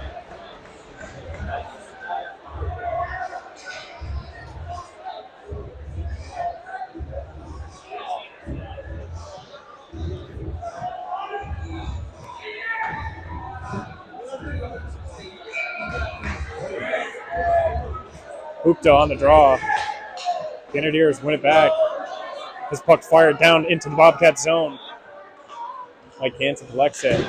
Upta on the draw. Canadiers win it back. This puck fired down into the Bobcat zone. Mike Hansen collects it.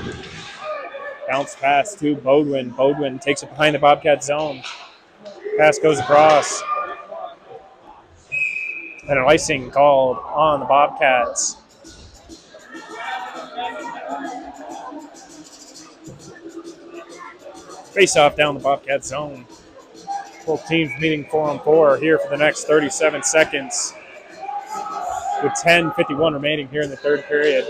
Bounce pass to Bodwin. Bodwin takes it behind the Bobcat zone. Pass goes across. And an icing called on the Bobcats. Face off down the Bobcat zone. Both teams meeting 4-on-4 here for the next 37 seconds. With 10:51 remaining here in the third period.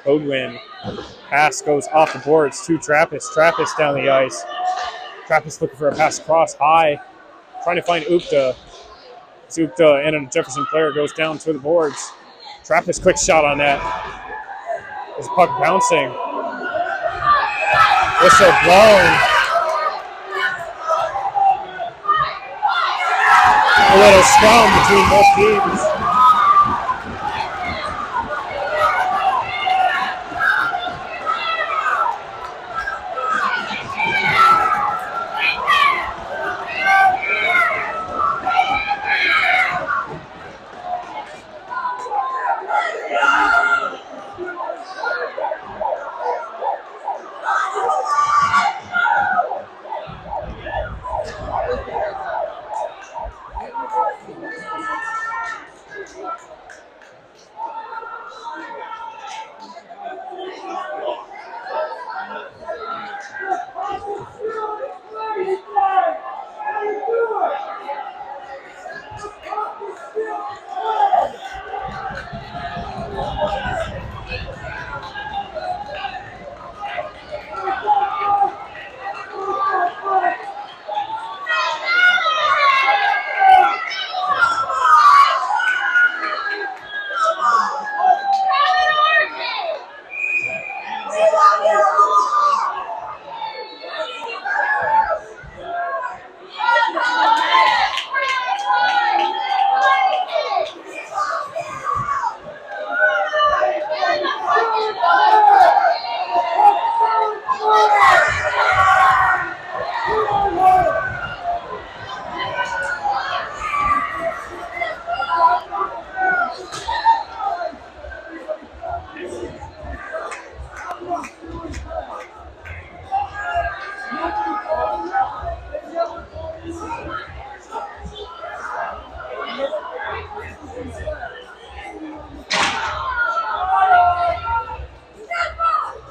Bodwin. Pass goes off the boards to Trappist. Trappist down the ice. Trappist looking for a pass across high. Trying to find Upta. Upta and a Jefferson player goes down to the boards. Trappist quick shot on that. There's puck bouncing. Whistle blown. A little scrum between both teams.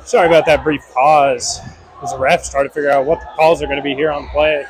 Sorry about that brief pause as the refs try to figure out what the calls are going to be here on the play.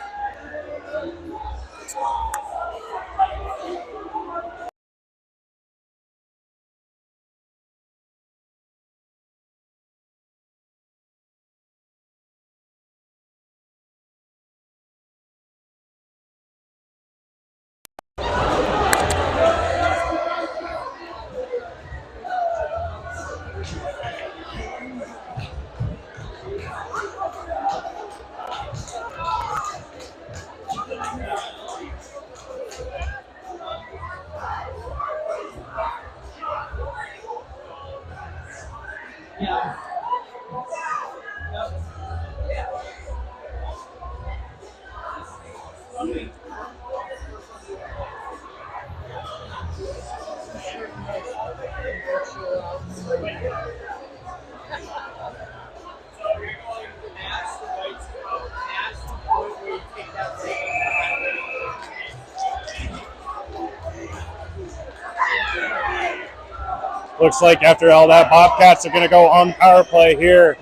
Looks like after all that, Bobcats are going to go on power play here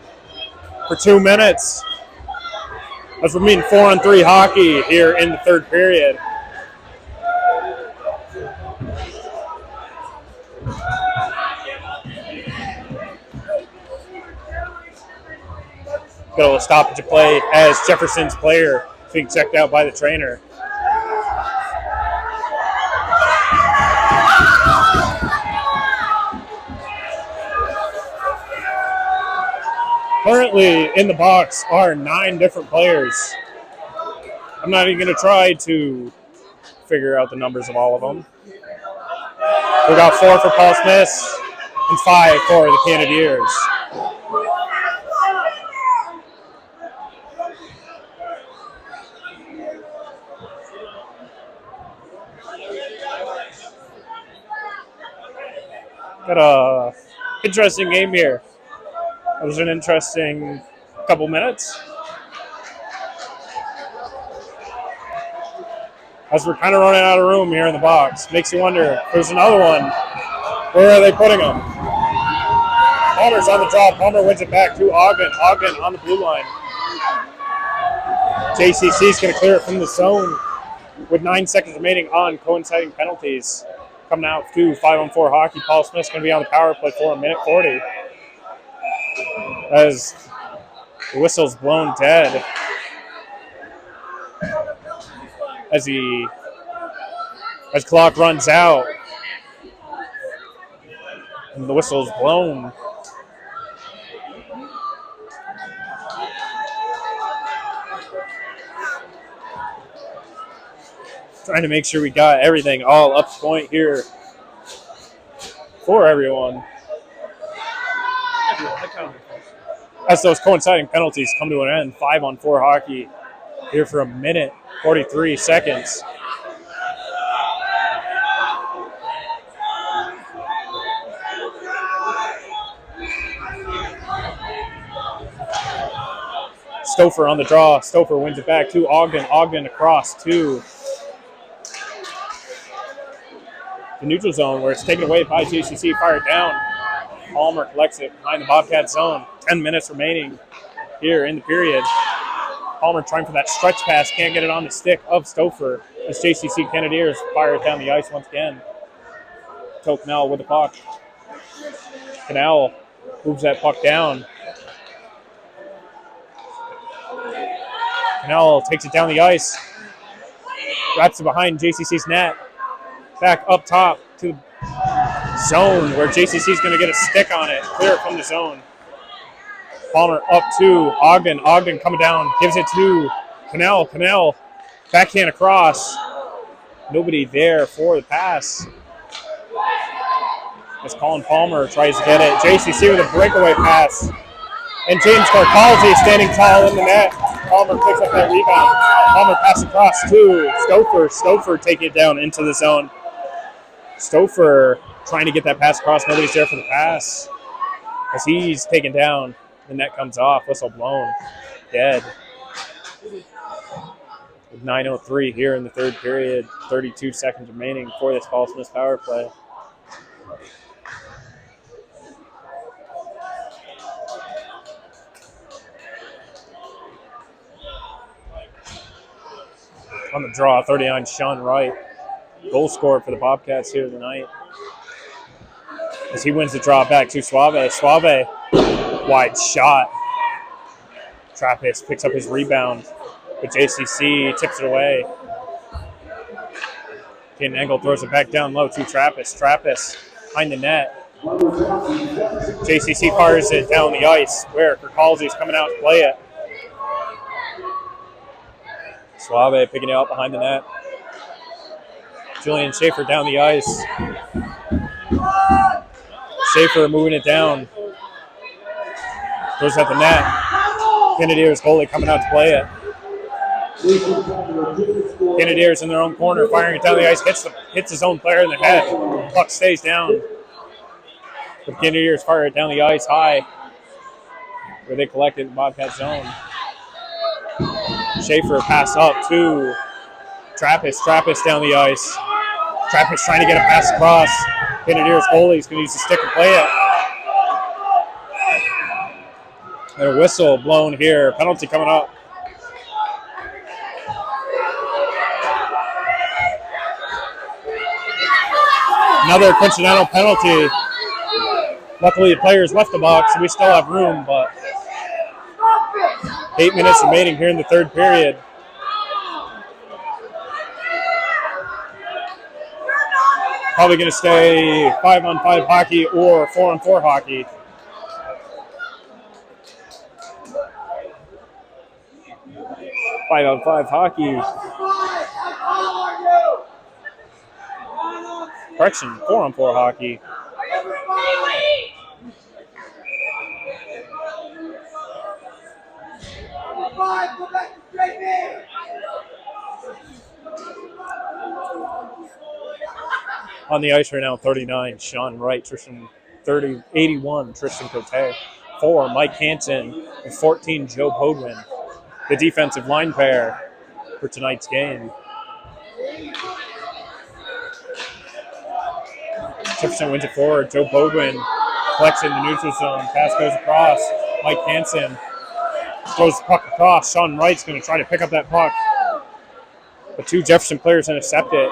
for 2 minutes. As we're meeting 4-on-3 hockey here in the third period. Got a little stoppage of play as Jefferson's player is being checked out by the trainer. Currently in the box are 9 different players. I'm not even going to try to figure out the numbers of all of them. We got 4 for Paul Smith and 5 for the Canadiers. Got a interesting game here. It was an interesting couple minutes. As we're kind of running out of room here in the box. Makes you wonder if there's another one. Where are they putting them? Palmer's on the draw. Palmer wins it back to Ogden. Ogden on the blue line. JCC is going to clear it from the zone with 9 seconds remaining on coinciding penalties. Coming out to 5-on-4 hockey. Paul Smith's going to be on the power play for a minute 40. as the whistle's blown dead. As clock runs out and the whistle's blown. Trying to make sure we got everything all up to point here for everyone. As those coinciding penalties come to an end, 5-on-4 hockey here for a minute, 43 seconds. Stouffer on the draw. Stouffer wins it back to Ogden. Ogden across to the neutral zone where it's taken away by JCC. Fired down. Palmer collects it behind the Bobcat zone. 10 minutes remaining here in the period. Palmer trying for that stretch pass. Can't get it on the stick of Stouffer as JCC Canadiers fire it down the ice once again. To Canal with the puck. Canal moves that puck down. Canal takes it down the ice. Wraps it behind JCC's net. Back up top to the zone where JCC is going to get a stick on it. Clear it from the zone. Palmer up to Ogden. Ogden coming down. Gives it to Canal. Canal backhand across. Nobody there for the pass. As Colin Palmer tries to get it. JCC with a breakaway pass. And James Carcalzi is standing tall in the net. Palmer picks up that rebound. Palmer pass across to Stouffer. Stouffer taking it down into the zone. Stouffer trying to get that pass across. Nobody's there for the pass. As he's taken down, the net comes off. Whistle blown. Dead. With 9:03 here in the third period. 32 seconds remaining for this Paul Smith power play. On the draw, 39, Sean Wright. Goal scorer for the Bobcats here tonight. As he wins the draw back to Suave. Suave, wide shot. Trappist picks up his rebound, but JCC tips it away. Caden Engel throws it back down low to Trappist. Trappist behind the net. JCC fires it down the ice where Kerkalzi is coming out to play it. Suave picking it up behind the net. Julian Schaefer down the ice. Schaefer moving it down. Goes at the net. Canadiers goalie coming out to play it. Canadiers in their own corner, firing it down the ice. Hits his own player in the head. Puck stays down. The Canadiers fire it down the ice high, where they collect it in the Bobcat zone. Schaefer pass up to Trappist. Trappist down the ice. Trappist trying to get a pass across. Canadiers goalie is going to use the stick to play it. And a whistle blown here. Penalty coming up. Another Coincidental penalty. Luckily, the players left the box, so we still have room, but 8 minutes remaining here in the third period. Probably going to stay 5-on-5 hockey or 4-on-4 hockey. Five-on-5 hockey. Correction, 4-on-4 hockey. On the ice right now, 39, Sean Wright. 81, Tristan Cote. 4, Mike Hansen. And 14, Joe Bodwin. The defensive line pair for tonight's game. Jefferson wins it forward. Joe Bodwin collects in the neutral zone. Pass goes across. Mike Hansen throws the puck across. Sean Wright's going to try to pick up that puck. The two Jefferson players intercept it.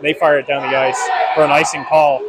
They fire it down the ice for an icing call.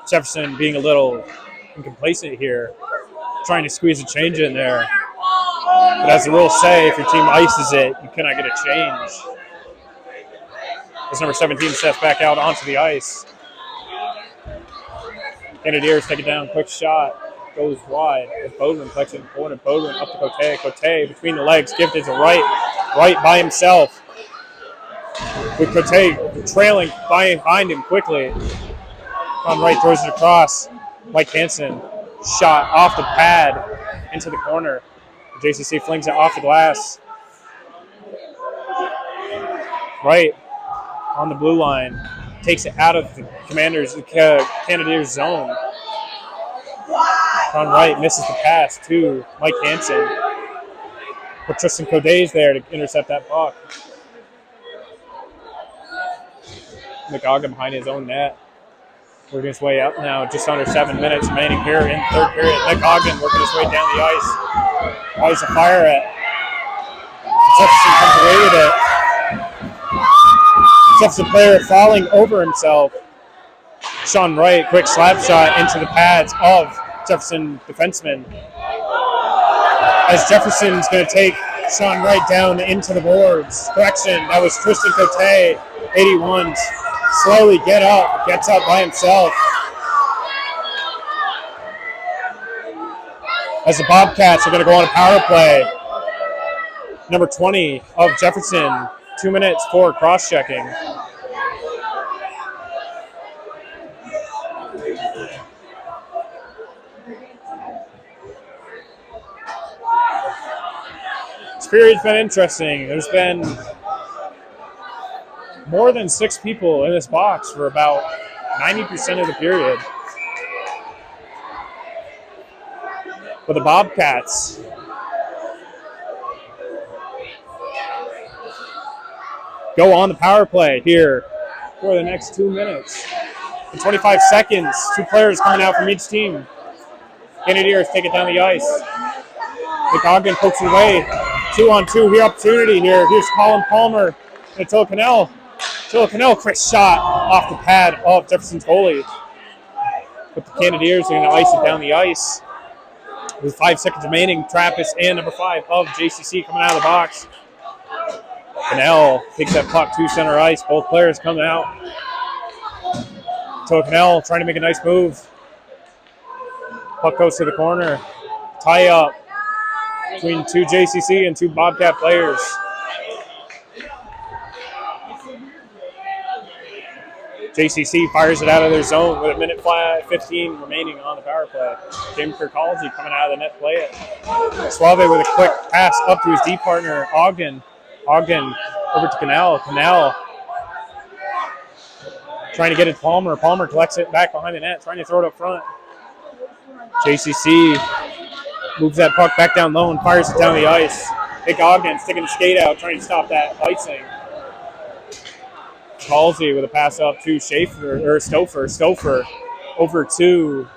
Jefferson being a little complacent here, trying to squeeze a change in there. But as the rules say, if your team ices it, you cannot get a change. As number 17 steps back out onto the ice. Canadiers take it down, quick shot, goes wide. As Bowden collects it in the corner, Bowden up to Cote. Cote between the legs, gifted to right by himself. With Cote trailing behind him quickly. On right, throws it across. Mike Hansen, shot off the pad into the corner. JCC flings it off the glass. Right on the blue line, takes it out of the Canadiers zone. On right, misses the pass to Mike Hansen. But Tristan Code's there to intercept that puck. McGoggin behind his own net. Working his way up now, just under 7 minutes remaining here in the third period. McGoggin working his way down the ice. Tries to fire it. Jefferson comes away with it. Jefferson player falling over himself. Sean Wright, quick slap shot into the pads of Jefferson defenseman. As Jefferson's going to take Sean Wright down into the boards. Correction, that was Tristan Cote, 81. Slowly gets up by himself. As the Bobcats are going to go on a power play. Number 20 of Jefferson, 2 minutes for cross-checking. This period's been interesting. There's been more than 6 people in this box for about 90% of the period. For the Bobcats, go on the power play here for the next 2 minutes. In 25 seconds, 2 players coming out from each team. Canadiers take it down the ice. McGoggin pokes it away. 2-on-2 here, opportunity here. Here's Colin Palmer and Attila Cannell. Attila Cannell, quick shot off the pad of Jefferson's goalie. But the Canadiers are going to ice it down the ice. With 5 seconds remaining, Trappist and number 5 of JCC coming out of the box. Cannell takes that puck to center ice. Both players coming out. Attila Cannell trying to make a nice move. Puck goes to the corner. Tie up between 2 JCC and 2 Bobcat players. JCC fires it out of their zone with 1:15 remaining on the power play. James Kirkhalsey coming out of the net play it. Suave with a quick pass up to his D partner, Ogden. Ogden over to Cannell. Cannell trying to get it to Palmer. Palmer collects it back behind the net, trying to throw it up front. JCC moves that puck back down low and fires it down the ice. Nick Ogden sticking the skate out, trying to stop that icing. Halsey with a pass up to Stouffer. Stouffer over to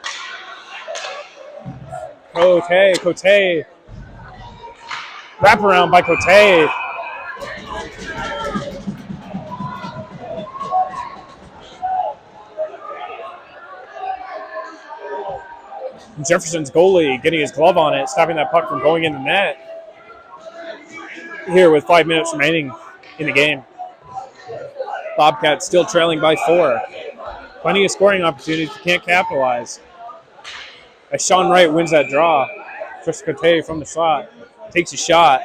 Cote. Cote. Wraparound by Cote. Jefferson's goalie getting his glove on it, stopping that puck from going in the net. Here with 5 minutes remaining in the game. Bobcats still trailing by 4. Plenty of scoring opportunities, but can't capitalize. As Sean Wright wins that draw, Chris Cote from the slot takes a shot.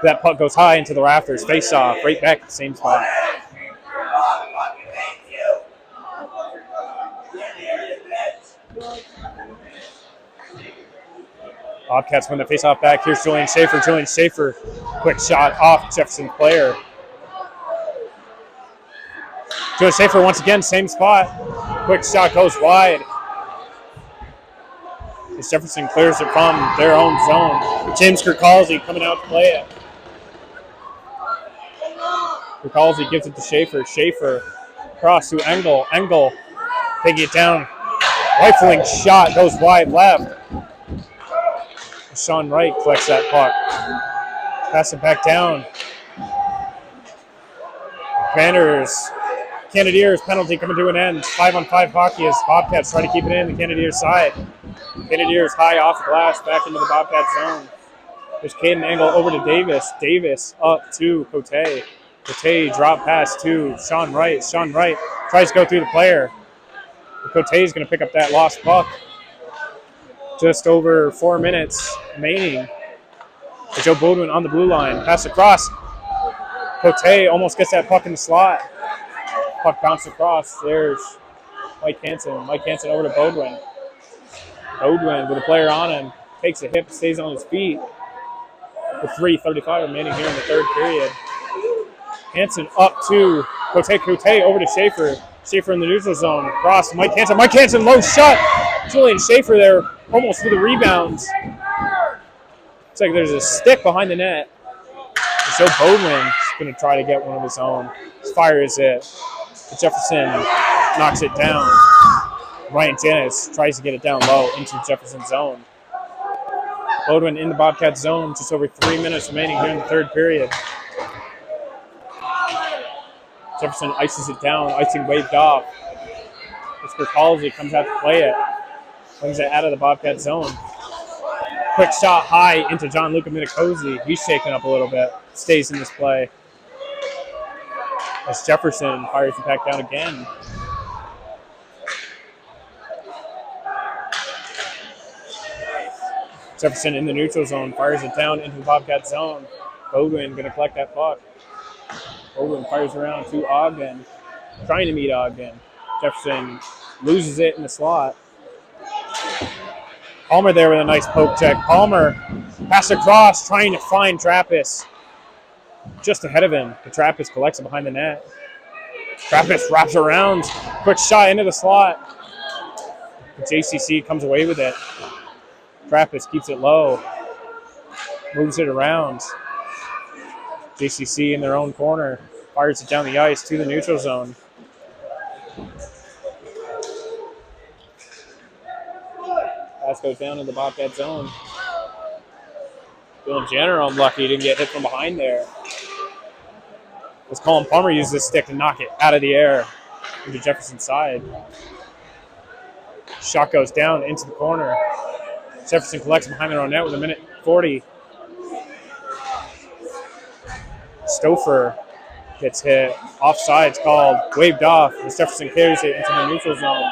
That puck goes high into the rafters, face off, right back at the same spot. Bobcats win the face-off back. Here's Julian Schaefer. Julian Schaefer, quick shot off Jefferson's player. Julian Schaefer once again, same spot. Quick shot goes wide. As Jefferson clears it from their own zone. James Kirkhalsey coming out to play it. Recalls, he gives it to Schaefer. Schaefer cross to Engel. Engel taking it down. Rifling shot goes wide left. Sean Wright collects that puck. Pass it back down. Canadiers penalty coming to an end. 5-on-5 hockey as Bobcats try to keep it in the Canadiers side. Canadiers high off the glass back into the Bobcats zone. There's Caden Engel over to Davis. Davis up to Cote. Cote drop pass to Sean Wright. Sean Wright tries to go through the player. Cote is going to pick up that lost puck. Just over 4 minutes remaining. Joe Bodwin on the blue line. Pass across. Cote almost gets that puck in the slot. Puck bounced across. There's Mike Hansen. Mike Hansen over to Bodwin. Bodwin with a player on him. Takes a hit, stays on his feet. With 3:35 remaining here in the third period. Hansen up to Cote. Cote over to Schaefer. Schaefer in the neutral zone. Cross Mike Hansen. Mike Hansen low shot. Julian Schaefer there almost with the rebounds. Looks like there's a stick behind the net. So Bodwin's going to try to get one of his own. Fires it. Jefferson knocks it down. Ryan Janis tries to get it down low into Jefferson's zone. Bodwin in the Bobcat zone. Just over 3 minutes remaining here in the third period. Jefferson ices it down. Icing waved off. It's Bertalzi comes out to play it. Brings it out of the Bobcat zone. Quick shot high into John Luca Minicozy. He's shaken up a little bit. Stays in this play. As Jefferson fires it back down again. Jefferson in the neutral zone. Fires it down into the Bobcat zone. Bodwin going to collect that puck. Bodwin fires around to Ogden. Trying to meet Ogden. Jefferson loses it in the slot. Palmer there with a nice poke check. Palmer pass across, trying to find Trappist. Just ahead of him. The Trappist collects it behind the net. Trappist wraps around. Quick shot into the slot. The JCC comes away with it. Trappist keeps it low. Moves it around. JCC in their own corner. Fires it down the ice to the neutral zone. Pass goes down in the Bobcat zone. Dylan Jenner unlucky, didn't get hit from behind there. As Colin Palmer used this stick to knock it out of the air into Jefferson's side. Shot goes down into the corner. Jefferson collects behind their own net with 1:40. Stouffer gets hit. Offside's called. Waved off as Jefferson carries it into the neutral zone.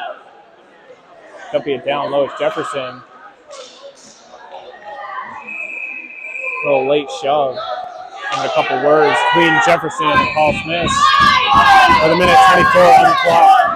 Dumping it down low. It's Jefferson. A little late shove. And a couple words between Jefferson and Paul Smith. With 1:24 on the clock.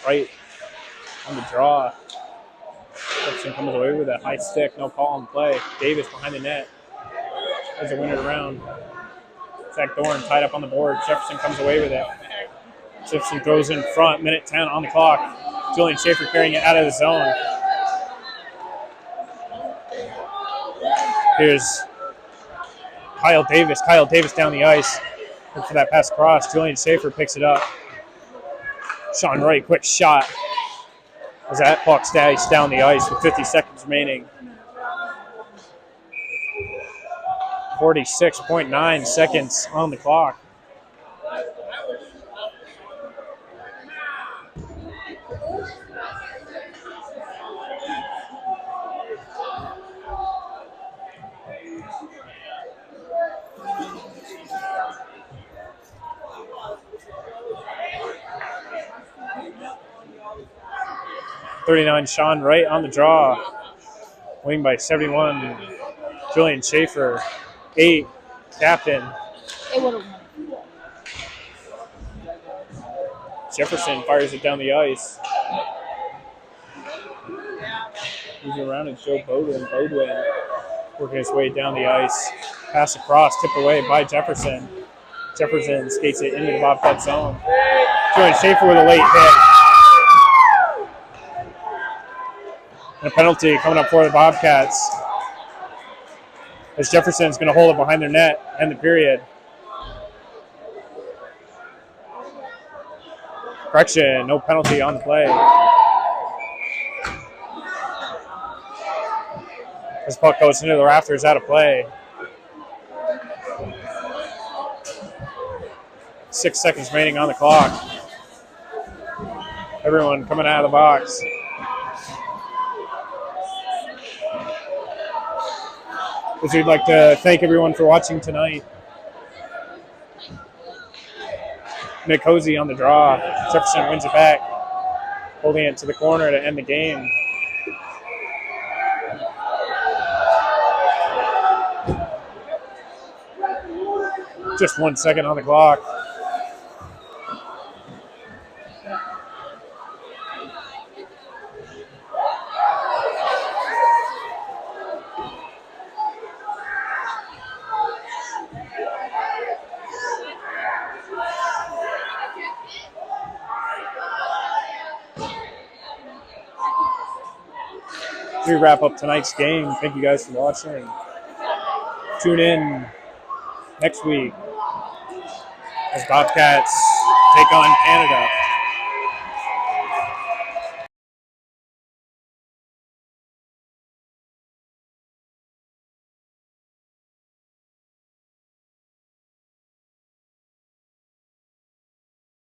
Right on the draw. Jefferson comes away with a high stick, no call on play. Davis behind the net. As a winner around. Zach Dorn tied up on the board. Jefferson comes away with it. Jefferson throws in front, 1:10 on the clock. Julian Schaefer carrying it out of the zone. Here's Kyle Davis. Kyle Davis down the ice. Look for that pass across. Julian Schaefer picks it up. Sean Wright, quick shot. As that puck stays down the ice with 50 seconds remaining. 46.9 seconds on the clock. .39 Sean Wright on the draw. Winning by 71. Julian Schaefer. 8. Captain. It would have won. Jefferson fires it down the ice. Moves around and show Bodwin. Bodwin working his way down the ice. Pass across, tipped away by Jefferson. Jefferson skates it into the Bobcat zone. Jordan Schaefer with a late hit. And a penalty coming up for the Bobcats. As Jefferson's going to hold it behind their net, end the period. Correction, no penalty on the play. This puck goes into the rafters, out of play. 6 seconds remaining on the clock. Everyone coming out of the box. We'd like to thank everyone for watching tonight. Nick Hosey on the draw. Jefferson wins it back, holding it to the corner to end the game. Just 1 second on the clock. We wrap up tonight's game. Thank you guys for watching. Tune in next week as Bobcats take on Canada.